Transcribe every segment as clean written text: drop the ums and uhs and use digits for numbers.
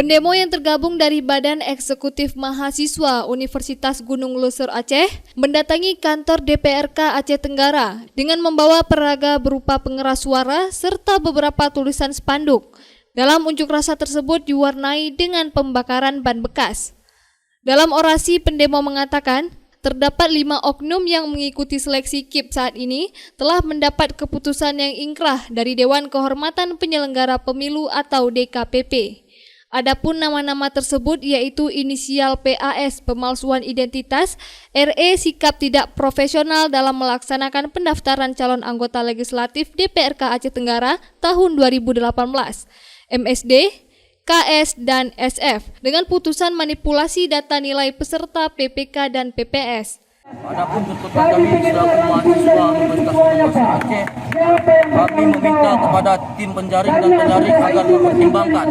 Pendemo yang tergabung dari Badan Eksekutif Mahasiswa Universitas Gunung Luser Aceh mendatangi kantor DPRK Aceh Tenggara dengan membawa peraga berupa pengeras suara serta beberapa tulisan spanduk. Dalam unjuk rasa tersebut diwarnai dengan pembakaran ban bekas. Dalam orasi, pendemo mengatakan, terdapat 5 oknum yang mengikuti seleksi KIP saat ini telah mendapat keputusan yang ingkrah dari Dewan Kehormatan Penyelenggara Pemilu atau DKPP. Adapun nama-nama tersebut yaitu inisial PAS pemalsuan identitas, RE sikap tidak profesional dalam melaksanakan pendaftaran calon anggota legislatif DPRK Aceh Tenggara tahun 2018, MSD, KS, dan SF dengan putusan manipulasi data nilai peserta PPK dan PPS. Adapun tuntutan kami selaku mahasiswa Universitas Gunung Luser Aceh, kami meminta kepada tim penjaring dan penyaring agar mempertimbangkan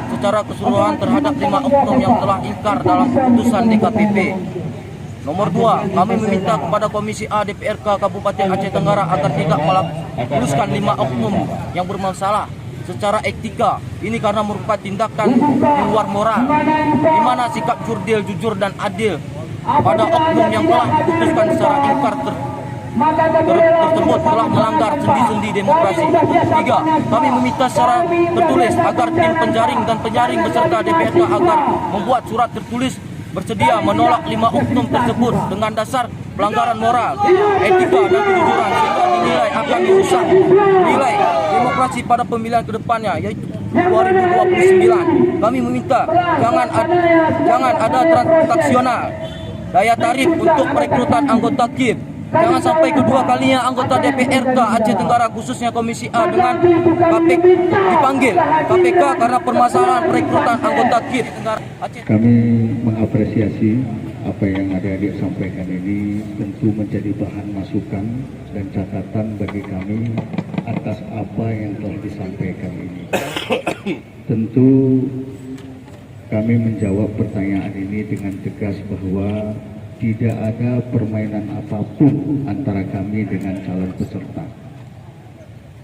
secara keseluruhan terhadap 5 oknum yang telah ingkar dalam keputusan DKPP. Nomor 2, kami meminta kepada Komisi A DPRK Kabupaten Aceh Tenggara agar tidak meluluskan 5 oknum yang bermasalah secara etika. Ini karena merupakan tindakan di luar moral, di mana sikap jurdil, jujur, dan adil pada oknum yang telah diputuskan secara ingkar tersebut telah melanggar sendi-sendi demokrasi. 3, kami meminta secara tertulis agar tim penjaring dan penyaring beserta DPRK agar membuat surat tertulis bersedia menolak 5 oknum tersebut dengan dasar pelanggaran moral, etika, dan kejujuran sehingga dinilai akan merusak nilai demokrasi pada pemilihan kedepannya yaitu 2029. Kami meminta jangan ada transaksional daya tarik untuk perekrutan anggota KIP. Jangan sampai kedua kalinya anggota DPRK Aceh Tenggara khususnya Komisi A dengan KPK dipanggil KPK karena permasalahan perekrutan anggota KIP Aceh. Kami mengapresiasi apa yang adik-adik sampaikan ini tentu menjadi bahan masukan dan catatan bagi kami atas apa yang telah disampaikan ini. Tentu kami menjawab pertanyaan ini dengan tegas bahwa tidak ada permainan apapun antara kami dengan calon peserta.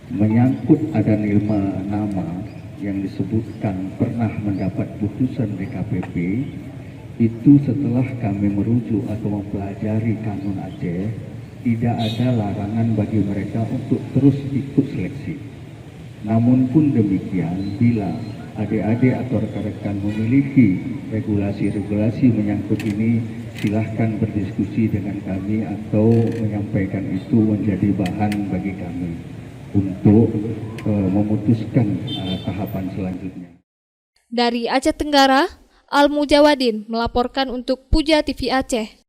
Menyangkut ada 5 nama yang disebutkan pernah mendapat putusan DKPP, itu setelah kami merujuk atau mempelajari kanun Aceh, tidak ada larangan bagi mereka untuk terus ikut seleksi. Namun pun demikian, bila adik-adik atau rekan-rekan memiliki regulasi-regulasi menyangkut ini, silahkan berdiskusi dengan kami atau menyampaikan itu menjadi bahan bagi kami untuk memutuskan tahapan selanjutnya. Dari Aceh Tenggara, Al Mujawadin melaporkan untuk Puja TV Aceh.